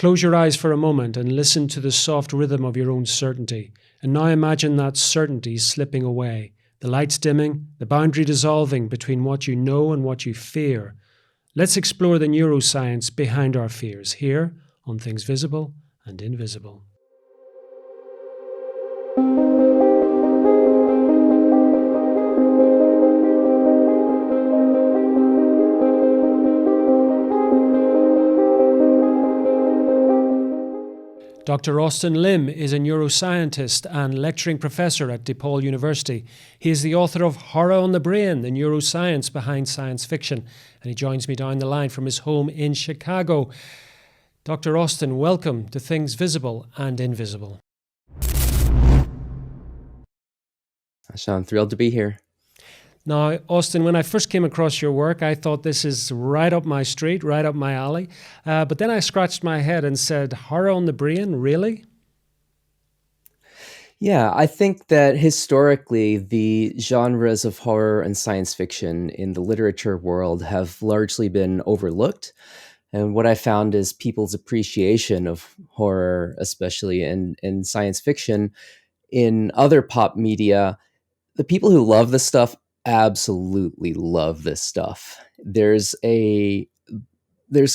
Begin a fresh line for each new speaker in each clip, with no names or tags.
Close your eyes for a moment and listen to the soft rhythm of your own certainty. And now imagine that certainty slipping away, the lights dimming, the boundary dissolving between what you know and what you fear. Let's explore the neuroscience behind our fears here on Things Visible and Invisible. Dr. Austin Lim is a neuroscientist and lecturing professor at DePaul University. He is the author of Horror on the Brain, the neuroscience behind science fiction, and he joins me down the line from his home in Chicago. Dr. Austin, welcome to Things Visible and Invisible.
I'm thrilled to be here.
Now, Austin, when I first came across your work, I thought this is right up my street, right up my alley. But then I scratched my head and said, horror on the brain, really?
Yeah, I think that historically the genres of horror and science fiction in the literature world have largely been overlooked. And what I found is people's appreciation of horror, especially in science fiction, in other pop media, the people who love this stuff absolutely love this stuff. There's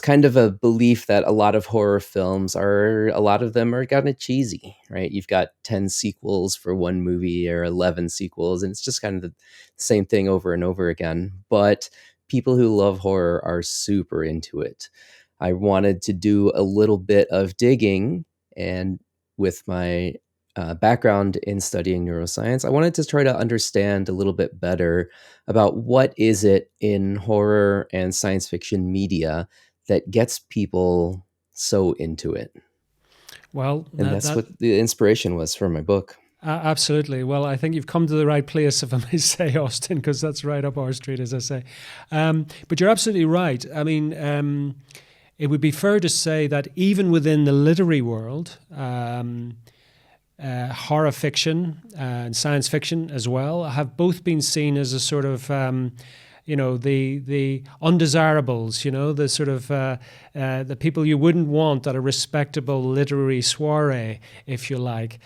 kind of a belief that a lot of horror films a lot of them are kind of cheesy, right? You've got 10 sequels for one movie or 11 sequels, and it's just kind of the same thing over and over again. But people who love horror are super into it. I wanted to do a little bit of digging, and with my background in studying neuroscience, I wanted to try to understand a little bit better about what is it in horror and science fiction media that gets people so into it.
Well,
and that's what the inspiration was for my book.
Absolutely. Well, I think you've come to the right place, if I may say, Austin, because that's right up our street, as I say. But you're absolutely right. I mean, it would be fair to say that even within the literary world, horror fiction and science fiction as well have both been seen as a sort of, the undesirables, the sort of the people you wouldn't want at a respectable literary soiree, if you like.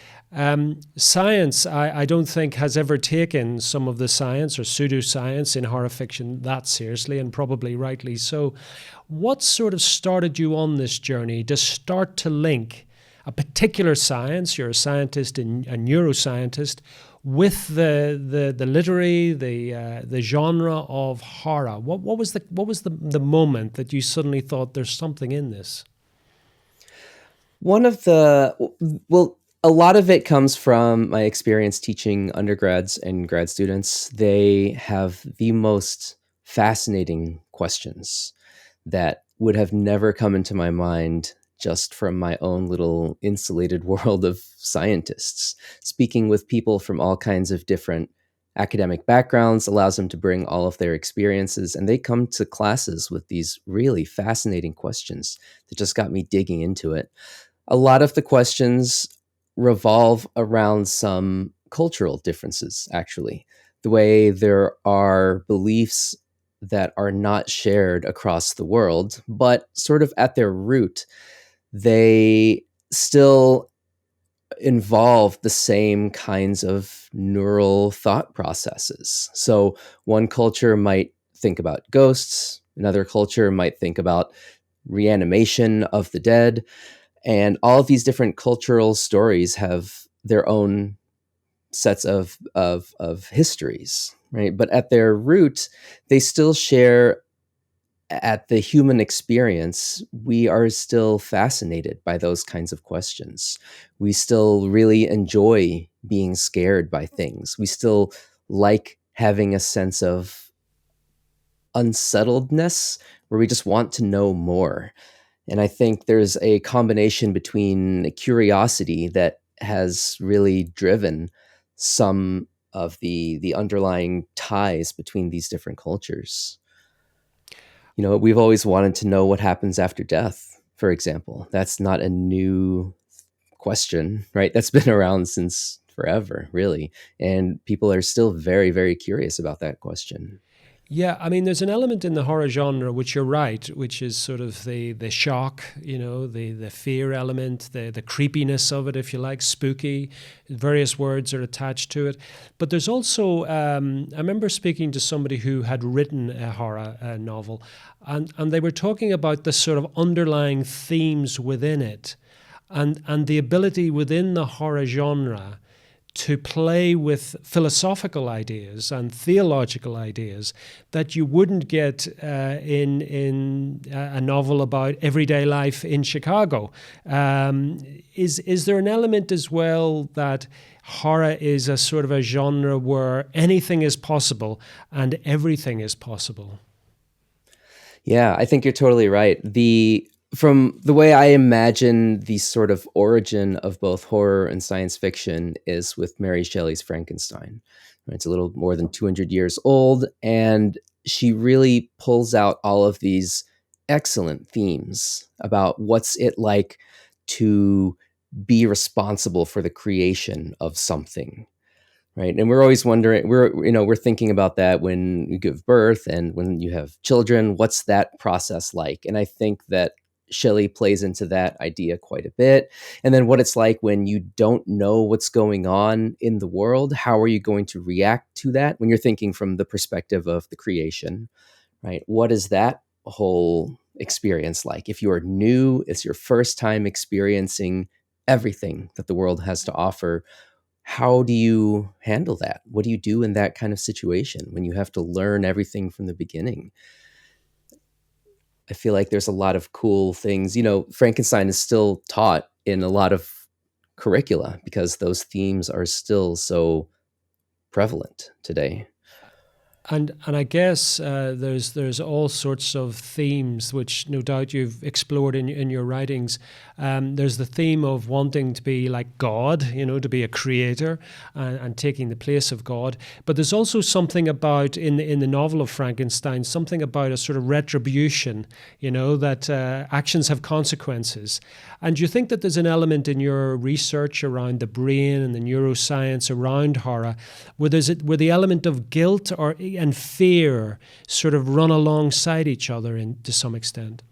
Science, I don't think, has ever taken some of the science or pseudoscience in horror fiction that seriously, and probably rightly so. What sort of started you on this journey to start to link a particular science, you're a scientist and a neuroscientist, with the literary, the genre of horror? What was the moment that you suddenly thought there's something in this?
A lot of it comes from my experience teaching undergrads and grad students. They have the most fascinating questions that would have never come into my mind just from my own little insulated world of scientists. Speaking with people from all kinds of different academic backgrounds allows them to bring all of their experiences, and they come to classes with these really fascinating questions that just got me digging into it. A lot of the questions revolve around some cultural differences, actually. The way there are beliefs that are not shared across the world, but sort of at their root, they still involve the same kinds of neural thought processes. So one culture might think about ghosts, another culture might think about reanimation of the dead, and all of these different cultural stories have their own sets of histories, right? But at their root, they still share. At the human experience, we are still fascinated by those kinds of questions. We still really enjoy being scared by things. We still like having a sense of unsettledness where we just want to know more. And I think there's a combination between curiosity that has really driven some of the underlying ties between these different cultures. We've always wanted to know what happens after death, for example. That's not a new question, right? That's been around since forever, really. And people are still very, very curious about that question.
Yeah, I mean, there's an element in the horror genre, which you're right, which is sort of the shock, the fear element, the creepiness of it, if you like, spooky. Various words are attached to it, but there's also I remember speaking to somebody who had written a horror novel, and they were talking about the sort of underlying themes within it, and the ability within the horror genre to play with philosophical ideas and theological ideas that you wouldn't get in a novel about everyday life in Chicago. Is there an element as well that horror is a sort of a genre where anything is possible and everything is possible?
Yeah, I think you're totally right. From the way I imagine the sort of origin of both horror and science fiction is with Mary Shelley's Frankenstein. Right, it's a little more than 200 years old, and she really pulls out all of these excellent themes about what's it like to be responsible for the creation of something. Right. And we're always wondering, we're thinking about that when you give birth and when you have children, what's that process like? And I think that Shelley plays into that idea quite a bit. And then what it's like when you don't know what's going on in the world. How are you going to react to that when you're thinking from the perspective of the creation, right? What is that whole experience like? If you are new, it's your first time experiencing everything that the world has to offer. How do you handle that? What do you do in that kind of situation when you have to learn everything from the beginning? I feel like there's a lot of cool things. Frankenstein is still taught in a lot of curricula because those themes are still so prevalent today.
And I guess there's all sorts of themes which no doubt you've explored in your writings. There's the theme of wanting to be like God, to be a creator and taking the place of God. But there's also something about in the novel of Frankenstein, something about a sort of retribution, that actions have consequences. And do you think that there's an element in your research around the brain and the neuroscience around horror where the element of guilt and fear sort of run alongside each other to some extent?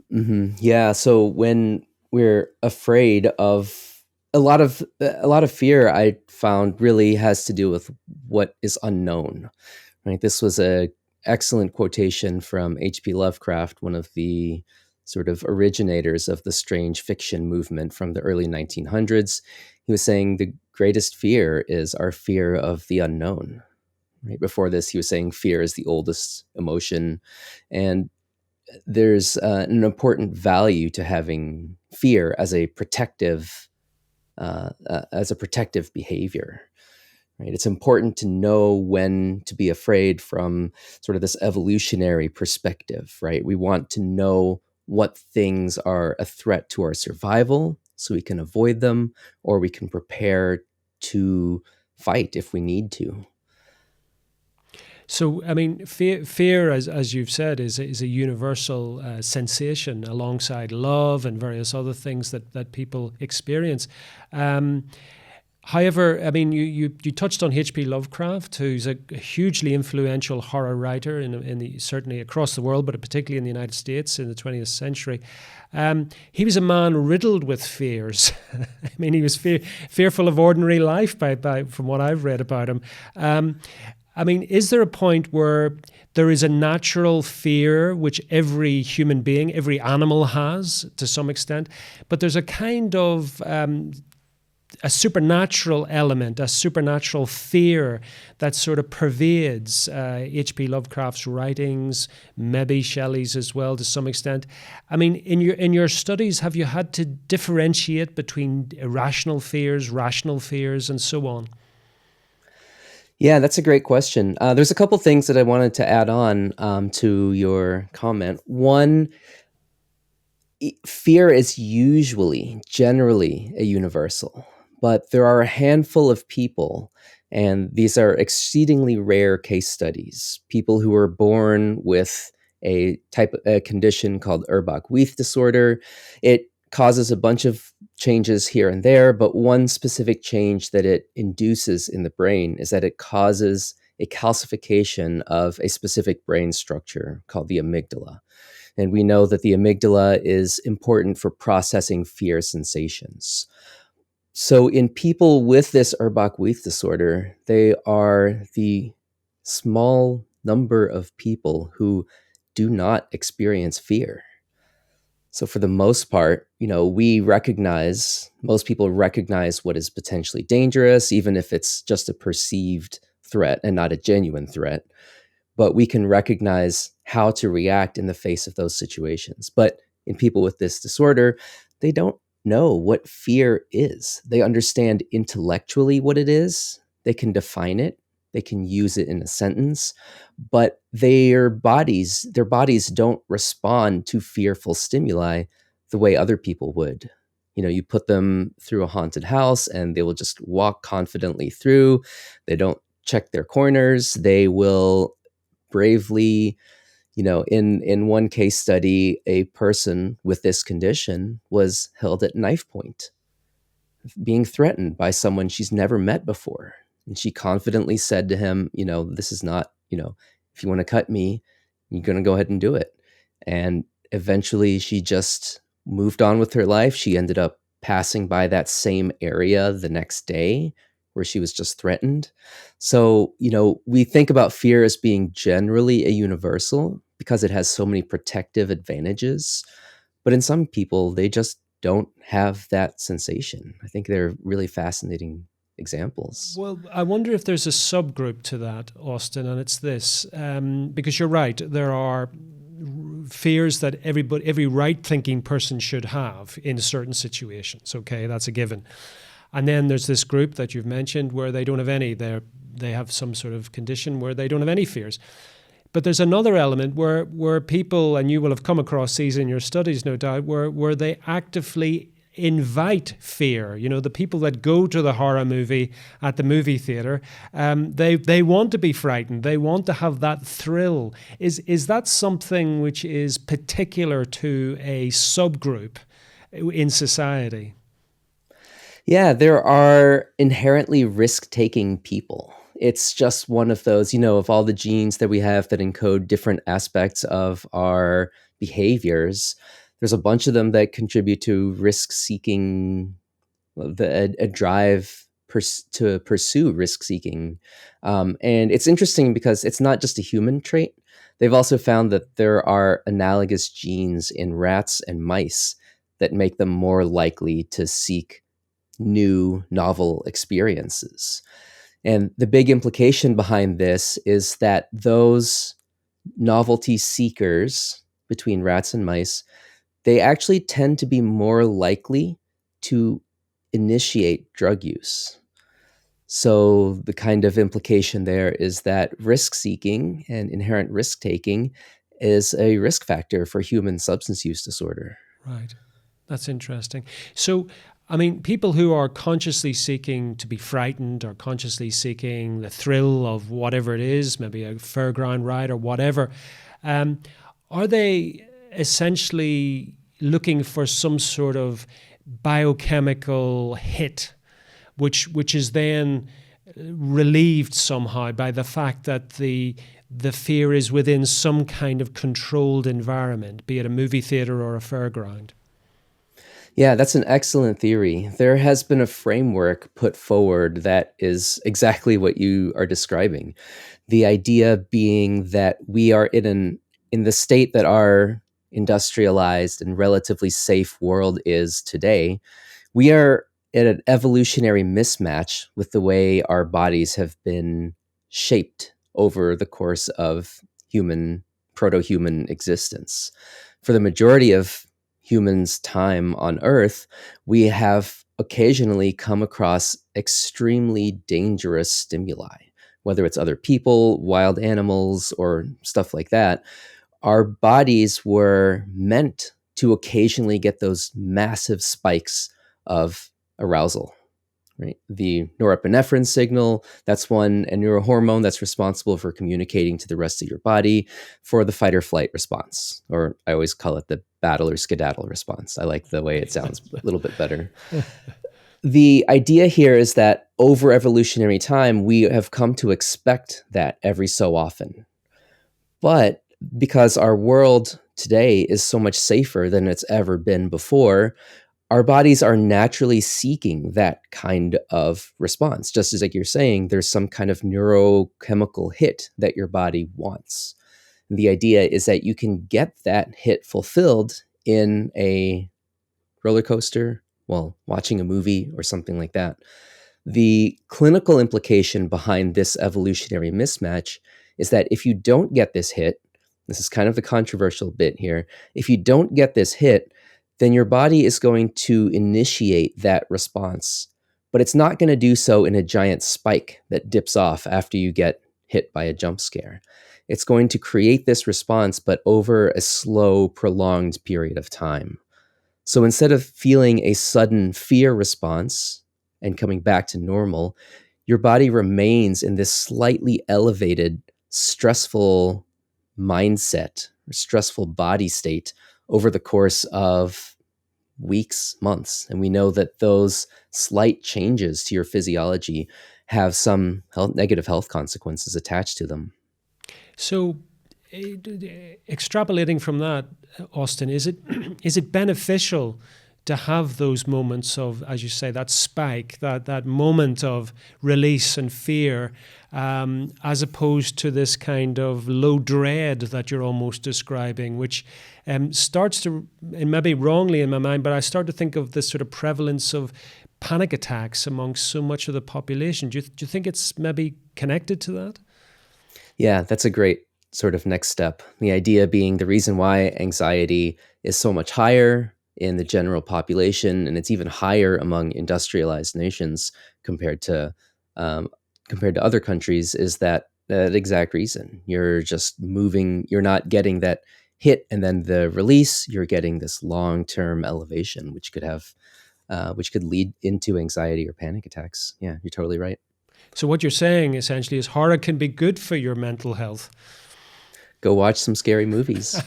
Yeah. So when we're afraid of a lot of fear, I found really has to do with what is unknown. Right. This was a excellent quotation from H.P. Lovecraft, one of the sort of originators of the strange fiction movement from the early 1900s. He was saying the greatest fear is our fear of the unknown. Right before this, he was saying fear is the oldest emotion, and there's an important value to having fear as a protective behavior. Right, it's important to know when to be afraid from sort of this evolutionary perspective. Right, we want to know what things are a threat to our survival, so we can avoid them, or we can prepare to fight if we need to.
So, I mean, fear as you've said, is a universal sensation alongside love and various other things that people experience. Um, However, I mean, you touched on H.P. Lovecraft, who's a hugely influential horror writer certainly across the world, but particularly in the United States in the 20th century. He was a man riddled with fears. I mean, he was fearful of ordinary life from what I've read about him. I mean, is there a point where there is a natural fear which every human being, every animal has to some extent, but there's a kind of a supernatural element, a supernatural fear that sort of pervades H.P. Lovecraft's writings, maybe Shelley's as well to some extent. I mean, in your studies, have you had to differentiate between irrational fears, rational fears, and so on?
Yeah, that's a great question. There's a couple things that I wanted to add on to your comment. One, fear is generally a universal, but there are a handful of people, and these are exceedingly rare case studies. People who are born with a condition called Urbach-Wiethe disorder. It causes a bunch of changes here and there, but one specific change that it induces in the brain is that it causes a calcification of a specific brain structure called the amygdala. And we know that the amygdala is important for processing fear sensations. So in people with this Urbach-Wiethe disorder, they are the small number of people who do not experience fear. So for the most part, most people recognize what is potentially dangerous, even if it's just a perceived threat and not a genuine threat. But we can recognize how to react in the face of those situations. But in people with this disorder, they don't know what fear is. They understand intellectually what it is. They can define it. They can use it in a sentence, but their bodies don't respond to fearful stimuli the way other people would. You put them through a haunted house and they will just walk confidently through. They don't check their corners. They will bravely, in one case study, a person with this condition was held at knife point, being threatened by someone she's never met before. And she confidently said to him, this is not, if you want to cut me, you're going to go ahead and do it. And eventually she just moved on with her life. She ended up passing by that same area the next day where she was just threatened. So, we think about fear as being generally a universal because it has so many protective advantages. But in some people, they just don't have that sensation. I think they're really fascinating examples.
Well, I wonder if there's a subgroup to that, Austin, and it's this, because you're right, there are fears that every right-thinking person should have in certain situations. Okay, that's a given. And then there's this group that you've mentioned where they don't have any. They have some sort of condition where they don't have any fears. But there's another element where people, and you will have come across these in your studies, no doubt, where they actively invite fear. The people that go to the horror movie at the movie theater, they want to be frightened. They want to have that thrill. Is that something which is particular to a subgroup in society?
Yeah, there are inherently risk-taking people. It's just one of those, of all the genes that we have that encode different aspects of our behaviors, there's a bunch of them that contribute to risk-seeking, a drive to pursue risk-seeking. And it's interesting because it's not just a human trait. They've also found that there are analogous genes in rats and mice that make them more likely to seek new, novel experiences. And the big implication behind this is that those novelty seekers between rats and mice, they actually tend to be more likely to initiate drug use. So the kind of implication there is that risk seeking and inherent risk taking is a risk factor for human substance use disorder.
Right. That's interesting. So, people who are consciously seeking to be frightened or consciously seeking the thrill of whatever it is, maybe a fairground ride or whatever, are they essentially looking for some sort of biochemical hit, which is then relieved somehow by the fact that the fear is within some kind of controlled environment, be it a movie theater or a fairground?
Yeah, that's an excellent theory. There has been a framework put forward that is exactly what you are describing. The idea being that we are in the state that our industrialized and relatively safe world is today, we are at an evolutionary mismatch with the way our bodies have been shaped over the course of proto-human existence. For the majority of humans' time on Earth, we have occasionally come across extremely dangerous stimuli, whether it's other people, wild animals, or stuff like that. Our bodies were meant to occasionally get those massive spikes of arousal, right? The norepinephrine signal, that's a neurohormone that's responsible for communicating to the rest of your body for the fight or flight response, or I always call it the battle or skedaddle response. I like the way it sounds a little bit better. The idea here is that over evolutionary time, we have come to expect that every so often. But because our world today is so much safer than it's ever been before, our bodies are naturally seeking that kind of response. Just as, like you're saying, there's some kind of neurochemical hit that your body wants. And the idea is that you can get that hit fulfilled in a roller coaster, well, watching a movie or something like that. The clinical implication behind this evolutionary mismatch is that if you don't get this hit, this is kind of the controversial bit here. If you don't get this hit, then your body is going to initiate that response, but it's not going to do so in a giant spike that dips off after you get hit by a jump scare. It's going to create this response, but over a slow, prolonged period of time. So instead of feeling a sudden fear response and coming back to normal, your body remains in this slightly elevated, stressful mindset or stressful body state over the course of weeks, months. And we know that those slight changes to your physiology have some negative health consequences attached to them.
So, extrapolating from that, Austin, is it is it beneficial to have those moments of, as you say, that spike, that moment of release and fear, as opposed to this kind of low dread that you're almost describing, which starts to, and maybe wrongly in my mind, but I start to think of this sort of prevalence of panic attacks amongst so much of the population. Do you think it's maybe connected to that?
Yeah, that's a great sort of next step. The idea being the reason why anxiety is so much higher in the general population, and it's even higher among industrialized nations compared to um, other countries, is that exact reason. You're just moving. You're not getting that hit and then the release. You're getting this long-term elevation, which could lead into anxiety or panic attacks. Yeah, you're totally right.
So what you're saying essentially is horror can be good for your mental health.
Go watch some scary movies.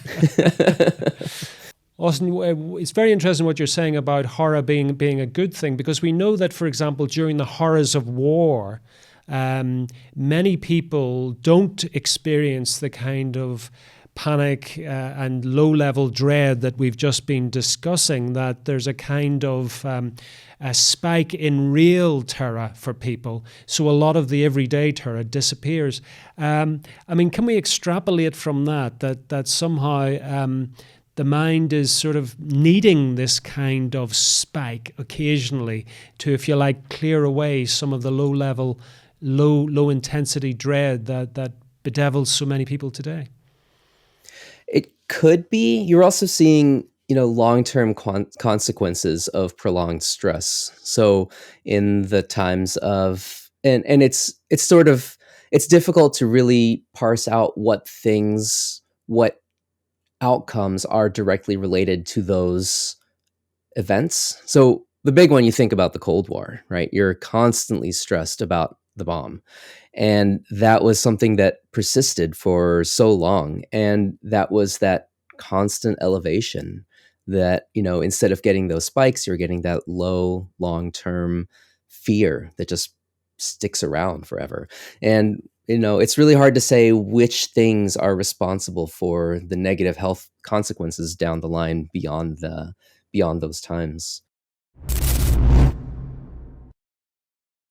Austin, it's very interesting what you're saying about horror being a good thing, because we know that, for example, during the horrors of war, many people don't experience the kind of panic and low-level dread that we've just been discussing, that there's a kind of a spike in real terror for people. So a lot of the everyday terror disappears. I mean, can we extrapolate from that somehow the mind is sort of needing this kind of spike occasionally to, if you like, clear away some of the low-level, low-intensity dread that bedevils so many people today?
It could be. You're also seeing, long-term consequences of prolonged stress. So in the times of, and it's sort of, it's difficult to really parse out what outcomes are directly related to those events. So the big one, you think about the Cold War, right? You're constantly stressed about the bomb. And that was something that persisted for so long. And that was that constant elevation that, instead of getting those spikes, you're getting that low, long-term fear that just sticks around forever. And, it's really hard to say which things are responsible for the negative health consequences down the line beyond those times.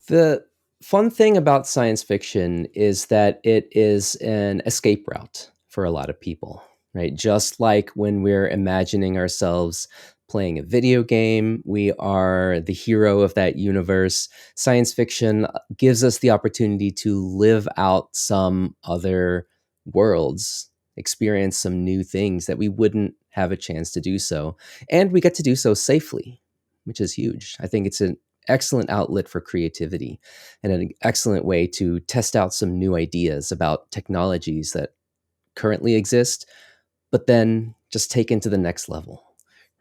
The fun thing about science fiction is that it is an escape route for a lot of people, right? Just like when we're imagining ourselves playing a video game, we are the hero of that universe. Science fiction gives us the opportunity to live out some other worlds, experience some new things that we wouldn't have a chance to do so. And we get to do so safely, which is huge. I think it's an excellent outlet for creativity and an excellent way to test out some new ideas about technologies that currently exist, but then just taken to the next level.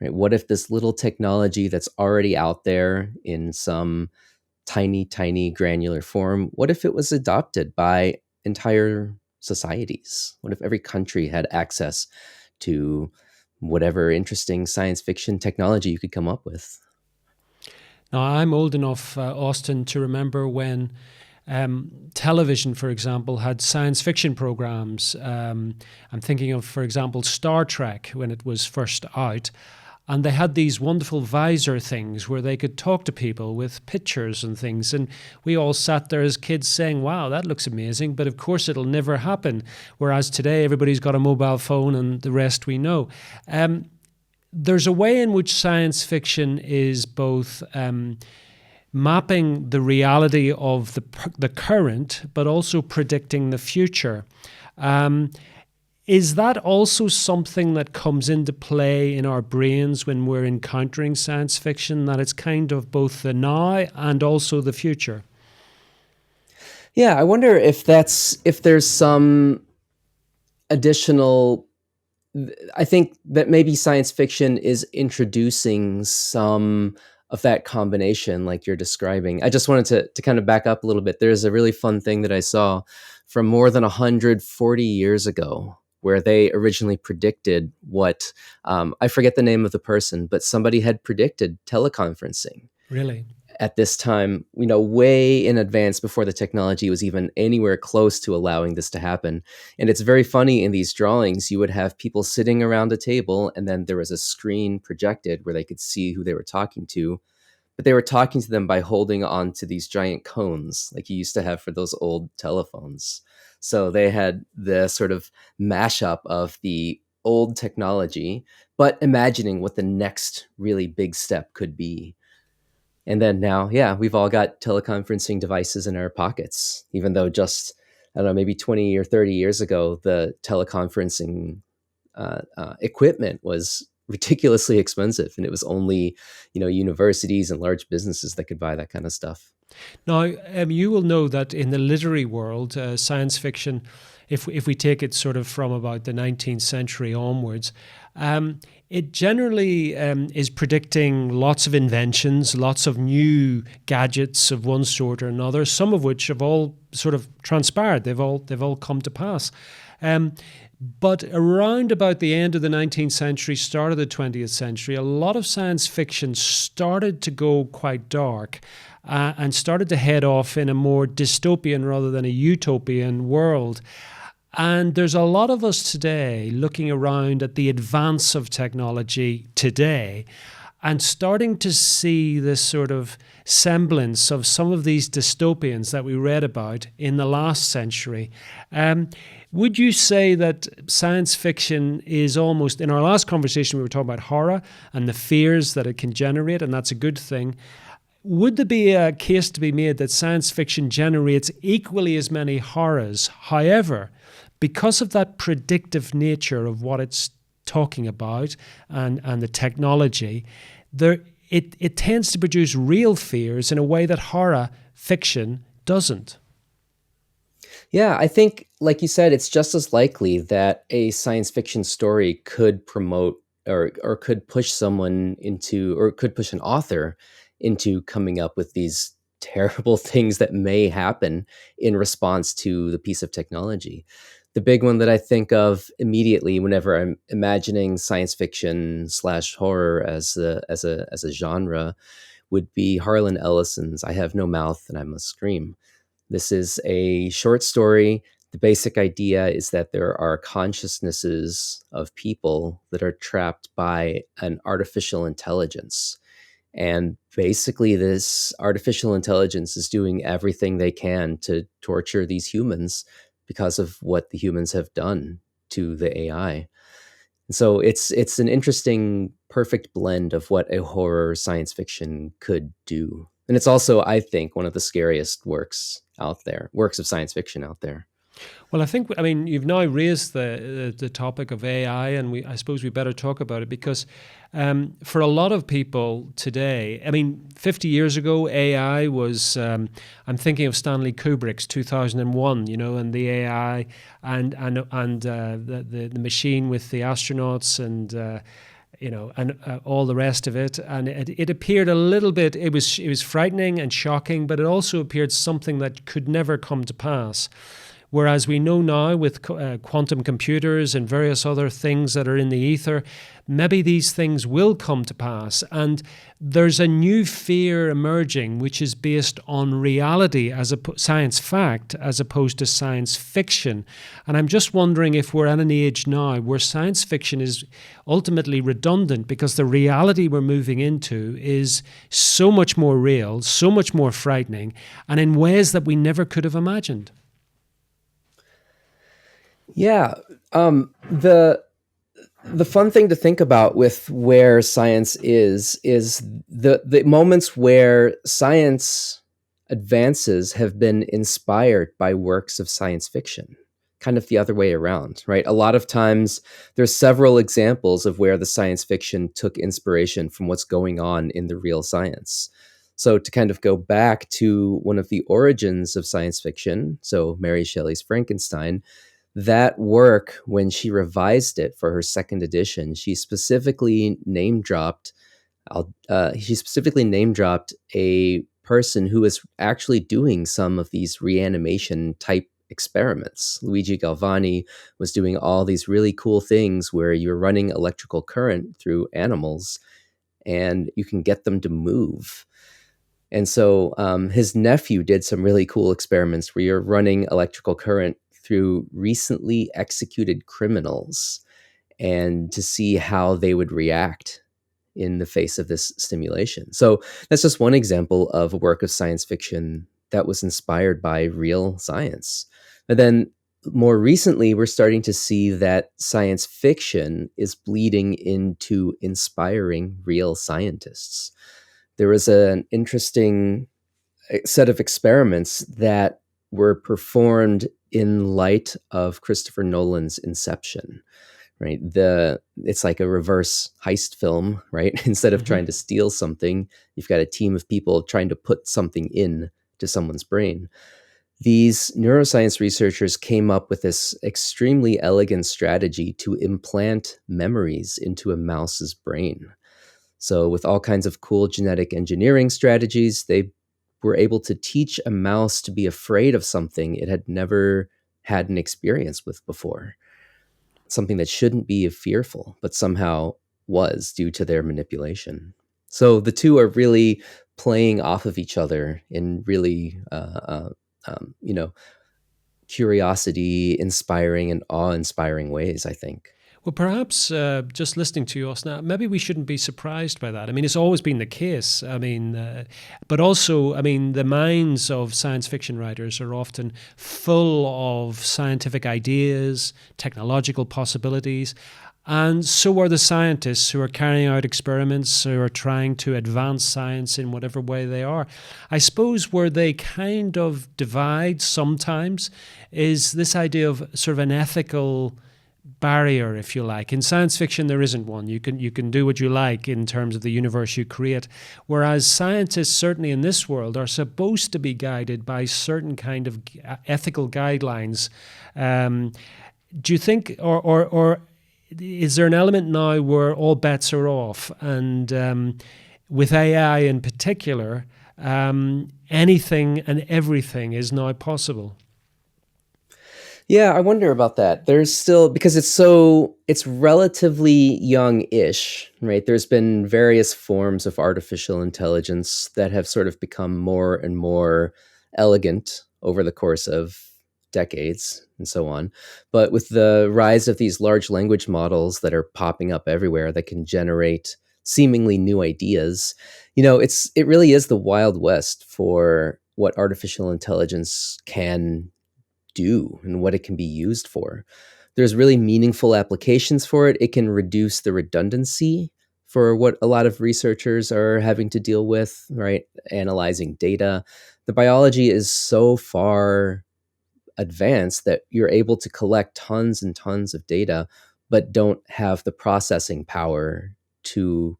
Right? What if this little technology that's already out there in some tiny, tiny granular form, what if it was adopted by entire societies? What if every country had access to whatever interesting science fiction technology you could come up with?
Now, I'm old enough, Austin, to remember when television, for example, had science fiction programs. I'm thinking of, for example, Star Trek when it was first out. And they had these wonderful visor things where they could talk to people with pictures and things. And we all sat there as kids saying, wow, that looks amazing. But of course, it'll never happen. Whereas today, everybody's got a mobile phone and the rest we know. There's a way in which science fiction is both mapping the reality of the current, but also predicting the future. Is that also something that comes into play in our brains when we're encountering science fiction, that it's kind of both the now and also the future?
Yeah, I wonder if there's some additional. I think that maybe science fiction is introducing some of that combination like you're describing. I just wanted to kind of back up a little bit. There's a really fun thing that I saw from more than 140 years ago, where they originally predicted what, I forget the name of the person, but somebody had predicted teleconferencing.
Really?
At this time, way in advance before the technology was even anywhere close to allowing this to happen. And it's very funny in these drawings, you would have people sitting around a table and then there was a screen projected where they could see who they were talking to. But they were talking to them by holding on to these giant cones like you used to have for those old telephones. So they had the sort of mashup of the old technology, but imagining what the next really big step could be. And then now, yeah, we've all got teleconferencing devices in our pockets, even though just, I don't know, maybe 20 or 30 years ago, the teleconferencing equipment was ridiculously expensive. And it was only, universities and large businesses that could buy that kind of stuff.
Now, you will know that in the literary world, science fiction, if we take it sort of from about the 19th century onwards, it generally is predicting lots of inventions, lots of new gadgets of one sort or another, some of which have all sort of transpired. They've all come to pass. But around about the end of the 19th century, start of the 20th century, a lot of science fiction started to go quite dark and started to head off in a more dystopian rather than a utopian world. And there's a lot of us today looking around at the advance of technology today and starting to see this sort of semblance of some of these dystopians that we read about in the last century. Would you say that science fiction is almost, in our last conversation, we were talking about horror and the fears that it can generate, and that's a good thing. Would there be a case to be made that science fiction generates equally as many horrors? However, because of that predictive nature of what it's talking about and the technology, it tends to produce real fears in a way that horror fiction doesn't.
Yeah, I think, like you said, it's just as likely that a science fiction story could promote or could push someone into, or could push an author into coming up with these terrible things that may happen in response to the piece of technology. The big one that I think of immediately whenever I'm imagining science fiction / horror as a genre would be Harlan Ellison's "I Have No Mouth and I Must Scream." This is a short story. The basic idea is that there are consciousnesses of people that are trapped by an artificial intelligence. And basically, this artificial intelligence is doing everything they can to torture these humans because of what the humans have done to the AI. And so it's an interesting, perfect blend of what a horror science fiction could do. And it's also, I think, one of the scariest works of science fiction out there.
Well, I mean, you've now raised the topic of AI, and I suppose we better talk about it because for a lot of people today, I mean, 50 years ago, AI was, I'm thinking of Stanley Kubrick's 2001, and the AI and the machine with the astronauts and all the rest of it. And it appeared a little bit, it was frightening and shocking, but it also appeared something that could never come to pass. Whereas we know now with quantum computers and various other things that are in the ether, maybe these things will come to pass. And there's a new fear emerging, which is based on reality as a science fact, as opposed to science fiction. And I'm just wondering if we're at an age now where science fiction is ultimately redundant, because the reality we're moving into is so much more real, so much more frightening, and in ways that we never could have imagined.
Yeah. The fun thing to think about with where science is the moments where science advances have been inspired by works of science fiction, kind of the other way around, right? A lot of times there's several examples of where the science fiction took inspiration from what's going on in the real science. So to kind of go back to one of the origins of science fiction, so Mary Shelley's Frankenstein, that work, when she revised it for her second edition, she specifically name dropped. She specifically name dropped a person who was actually doing some of these reanimation type experiments. Luigi Galvani was doing all these really cool things where you're running electrical current through animals, and you can get them to move. And so his nephew did some really cool experiments where you're running electrical current through recently executed criminals and to see how they would react in the face of this stimulation. So that's just one example of a work of science fiction that was inspired by real science. And then more recently, we're starting to see that science fiction is bleeding into inspiring real scientists. There was an interesting set of experiments that were performed in light of Christopher Nolan's Inception, right? It's like a reverse heist film, right? Instead of trying to steal something, you've got a team of people trying to put something in to someone's brain. These neuroscience researchers came up with this extremely elegant strategy to implant memories into a mouse's brain. So with all kinds of cool genetic engineering strategies, they were able to teach a mouse to be afraid of something it had never had an experience with before. Something that shouldn't be fearful, but somehow was due to their manipulation. So the two are really playing off of each other in really, curiosity inspiring and awe-inspiring ways, I think.
Well, perhaps just listening to us now, maybe we shouldn't be surprised by that. I mean, it's always been the case. I mean, but also, I mean, the minds of science fiction writers are often full of scientific ideas, technological possibilities. And so are the scientists who are carrying out experiments, who are trying to advance science in whatever way they are. I suppose where they kind of divide sometimes is this idea of sort of an ethical barrier, if you like. In science fiction, there isn't one. You can do what you like in terms of the universe you create. Whereas scientists, certainly in this world, are supposed to be guided by certain kind of ethical guidelines. Do you think, or is there an element now where all bets are off? And with AI in particular, anything and everything is now possible.
Yeah, I wonder about that. There's still, because it's relatively young-ish, right? There's been various forms of artificial intelligence that have sort of become more and more elegant over the course of decades and so on. But with the rise of these large language models that are popping up everywhere that can generate seemingly new ideas, it really is the Wild West for what artificial intelligence can do and what it can be used for. There's really meaningful applications for it. It can reduce the redundancy for what a lot of researchers are having to deal with, right? Analyzing data. The biology is so far advanced that you're able to collect tons and tons of data, but don't have the processing power to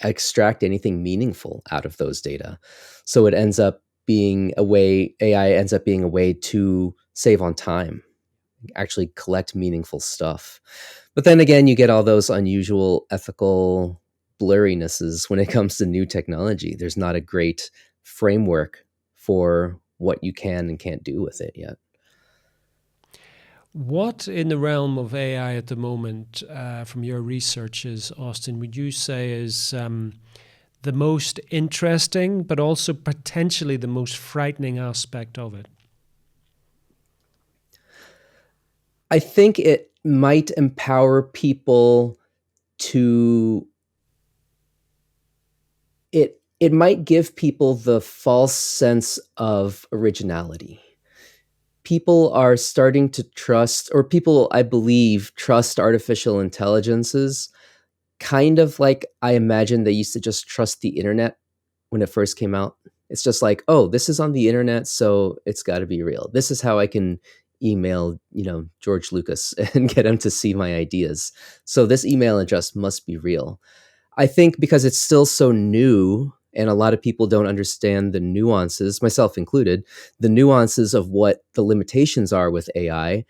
extract anything meaningful out of those data. So it ends up being a way, AI ends up being a way to save on time, actually collect meaningful stuff. But then again, you get all those unusual ethical blurrinesses when it comes to new technology. There's not a great framework for what you can and can't do with it yet.
What in the realm of AI at the moment, from your researches, Austin, would you say is the most interesting, but also potentially the most frightening aspect of it?
I think it might empower people to it might give people the false sense of originality. People are starting to trust, or people, I believe, trust artificial intelligences kind of like I imagine they used to just trust the internet when it first came out. It's just like, oh, this is on the internet, so it's got to be real. This is how I can email, George Lucas and get him to see my ideas. So this email address must be real. I think because it's still so new and a lot of people don't understand the nuances, myself included, the nuances of what the limitations are with AI,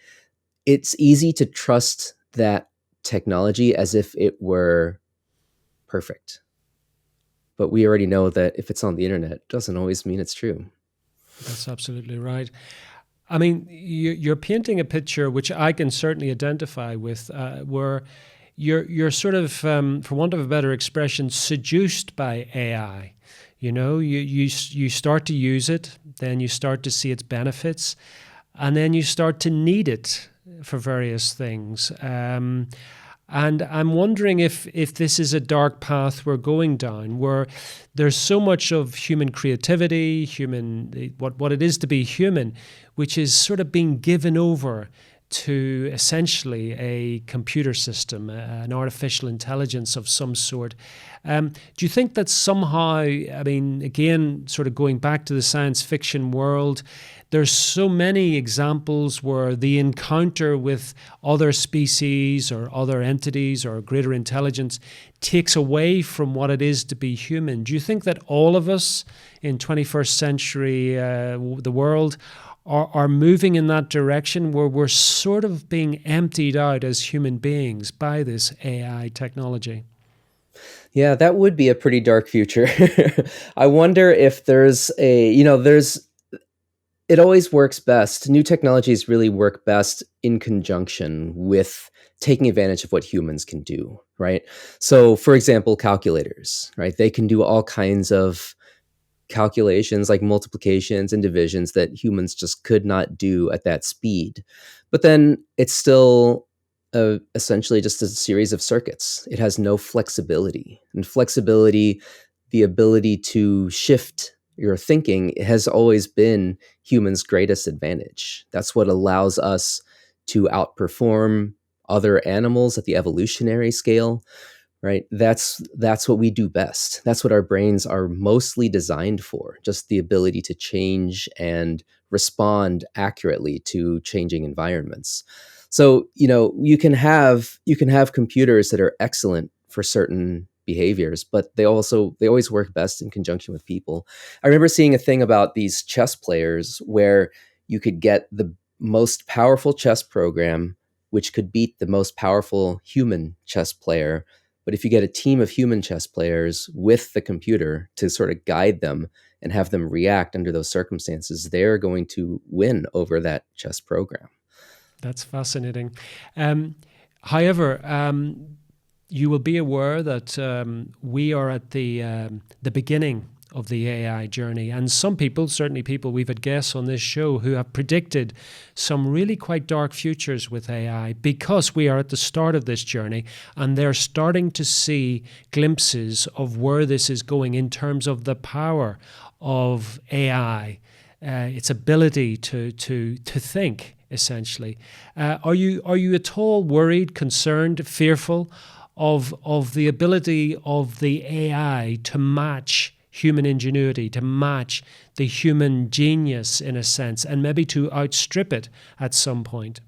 it's easy to trust that technology as if it were perfect. But we already know that if it's on the internet, it doesn't always mean it's true.
That's absolutely right. I mean, you're painting a picture which I can certainly identify with, where you're sort of, for want of a better expression, seduced by AI. You start to use it, then you start to see its benefits, and then you start to need it for various things. And I'm wondering if this is a dark path we're going down, where there's so much of human creativity, what it is to be human, which is sort of being given over to essentially a computer system, an artificial intelligence of some sort. Do you think that somehow, I mean, again, sort of going back to the science fiction world, there's so many examples where the encounter with other species or other entities or greater intelligence takes away from what it is to be human. Do you think that all of us in 21st century, the world, are moving in that direction where we're sort of being emptied out as human beings by this AI technology?
Yeah, that would be a pretty dark future. I wonder if there's it always works best. New technologies really work best in conjunction with taking advantage of what humans can do, right? So, for example, calculators, right? They can do all kinds of calculations like multiplications and divisions that humans just could not do at that speed. But then it's still essentially just a series of circuits. It has no flexibility. And flexibility, the ability to shift your thinking, has always been humans' greatest advantage. That's what allows us to outperform other animals at the evolutionary scale, right? That's what we do best. That's what our brains are mostly designed for, just the ability to change and respond accurately to changing environments. So, you can have computers that are excellent for certain behaviors, but they always work best in conjunction with people. I remember seeing a thing about these chess players where you could get the most powerful chess program which could beat the most powerful human chess player, but if you get a team of human chess players with the computer to sort of guide them and have them react under those circumstances, they're going to win over that chess program.
That's fascinating. Um, However, you will be aware that we are at the beginning of the AI journey, and some people, certainly people we've had guests on this show, who have predicted some really quite dark futures with AI because we are at the start of this journey, and they're starting to see glimpses of where this is going in terms of the power of AI, its ability to think essentially. Are you at all worried, concerned, fearful of the ability of the AI to match human ingenuity, to match the human genius in a sense, and maybe to outstrip it at some point?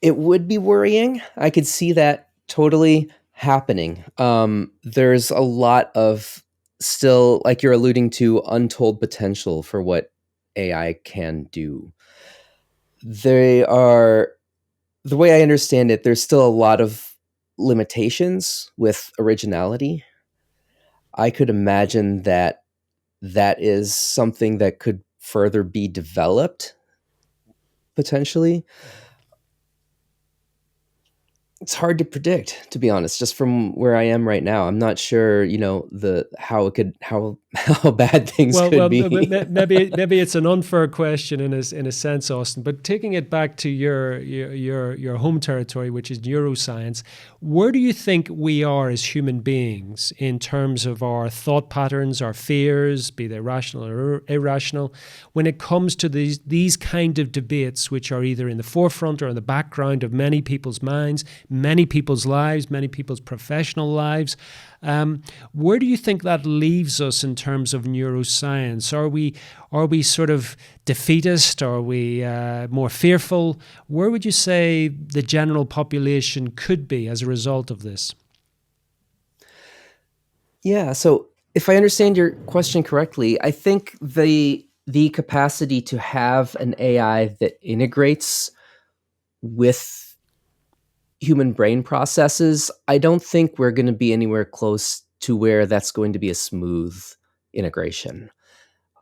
It would be worrying. I could see that totally happening. There's a lot of still, like you're alluding to, untold potential for what AI can do. They are, the way I understand it, there's still a lot of limitations with originality. I could imagine that that is something that could further be developed, potentially. It's hard to predict, to be honest, just from where I am right now. I'm not sure, how how bad things could be.
Maybe it's an unfair question in a sense, Austin. But taking it back to your home territory, which is neuroscience, where do you think we are as human beings in terms of our thought patterns, our fears, be they rational or irrational, when it comes to these kind of debates, which are either in the forefront or in the background of many people's minds, many people's lives, many people's professional lives? Where do you think that leaves us in terms of neuroscience? Are we sort of defeatist? Are we more fearful? Where would you say the general population could be as a result of this?
Yeah, so if I understand your question correctly, I think the capacity to have an AI that integrates with human brain processes, I don't think we're going to be anywhere close to where that's going to be a smooth integration.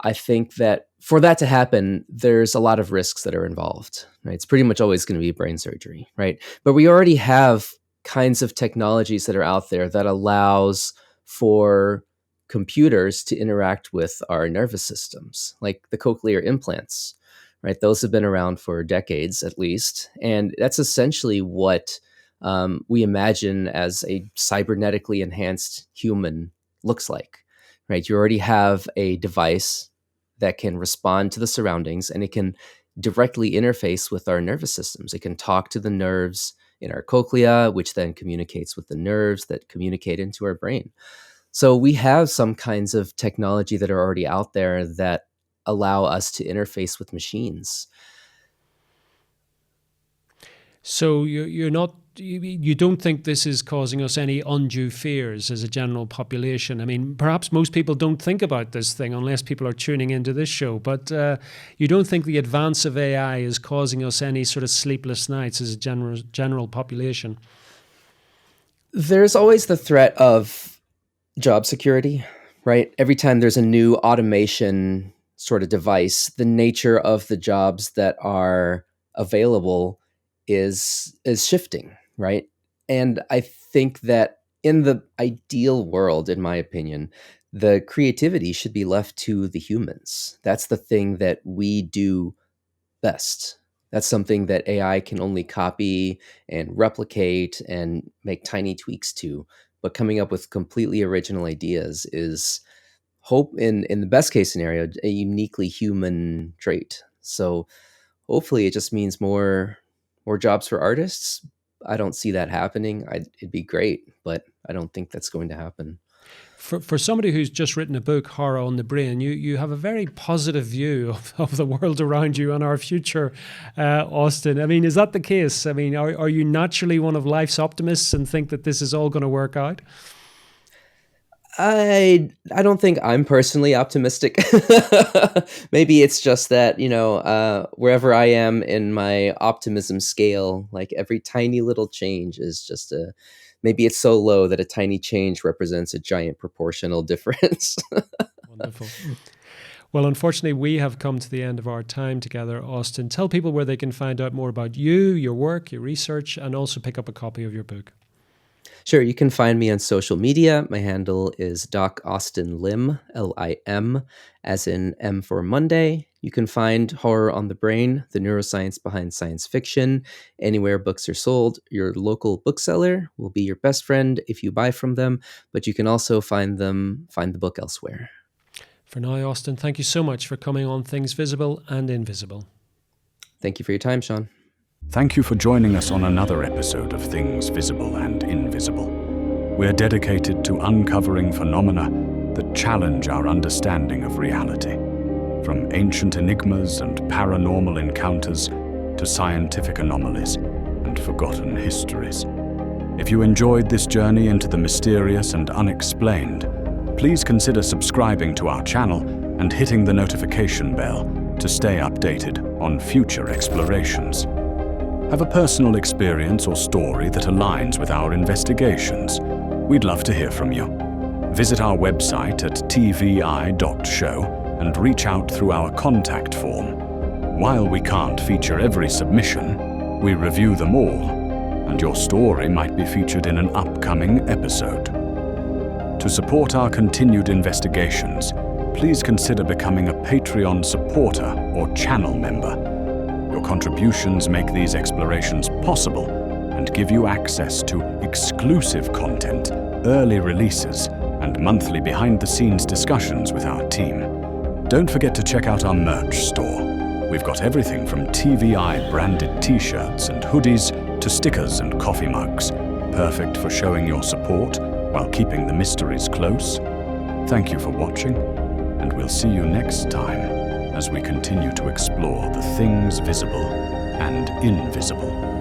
I think that for that to happen, there's a lot of risks that are involved, right? It's pretty much always going to be brain surgery, right? But we already have kinds of technologies that are out there that allows for computers to interact with our nervous systems, like the cochlear implants, right? Those have been around for decades at least. And that's essentially what we imagine as a cybernetically enhanced human looks like, right? You already have a device that can respond to the surroundings, and it can directly interface with our nervous systems. It can talk to the nerves in our cochlea, which then communicates with the nerves that communicate into our brain. So we have some kinds of technology that are already out there that allow us to interface with machines.
So you don't think this is causing us any undue fears as a general population? I mean, perhaps most people don't think about this thing unless people are tuning into this show, but you don't think the advance of AI is causing us any sort of sleepless nights as a general population?
There's always the threat of job security, right? Every time there's a new automation sort of device, the nature of the jobs that are available is shifting, right? And I think that in the ideal world, in my opinion, the creativity should be left to the humans. That's the thing that we do best. That's something that AI can only copy and replicate and make tiny tweaks to. But coming up with completely original ideas is, hope in the best case scenario, a uniquely human trait. So hopefully it just means more jobs for artists. I don't see that happening. It'd be great, but I don't think that's going to happen.
For somebody who's just written a book, Horror on the Brain, you have a very positive view of the world around you and our future, Austin. I mean, is that the case? I mean, are you naturally one of life's optimists and think that this is all going to work out?
I don't think I'm personally optimistic. Maybe it's just that, wherever I am in my optimism scale, like every tiny little change is just maybe it's so low that a tiny change represents a giant proportional difference.
Wonderful. Well, unfortunately, we have come to the end of our time together, Austin. Tell people where they can find out more about you, your work, your research, and also pick up a copy of your book.
Sure, you can find me on social media. My handle is Doc Austin Lim, Lim, as in M for Monday. You can find Horror on the Brain, the neuroscience behind science fiction, anywhere books are sold. Your local bookseller will be your best friend if you buy from them, but you can also find the book elsewhere.
For now, Austin, thank you so much for coming on Things Visible and Invisible.
Thank you for your time, Sean.
Thank you for joining us on another episode of Things Visible and Invisible. We're dedicated to uncovering phenomena that challenge our understanding of reality, from ancient enigmas and paranormal encounters to scientific anomalies and forgotten histories. If you enjoyed this journey into the mysterious and unexplained, please consider subscribing to our channel and hitting the notification bell to stay updated on future explorations. Have a personal experience or story that aligns with our investigations? We'd love to hear from you. Visit our website at tvi.show and reach out through our contact form. While we can't feature every submission, we review them all, and your story might be featured in an upcoming episode. To support our continued investigations, please consider becoming a Patreon supporter or channel member. Your contributions make these explorations possible and give you access to exclusive content, early releases, and monthly behind-the-scenes discussions with our team. Don't forget to check out our merch store. We've got everything from TVI-branded t-shirts and hoodies to stickers and coffee mugs, perfect for showing your support while keeping the mysteries close. Thank you for watching, and we'll see you next time as we continue to explore the things visible and invisible.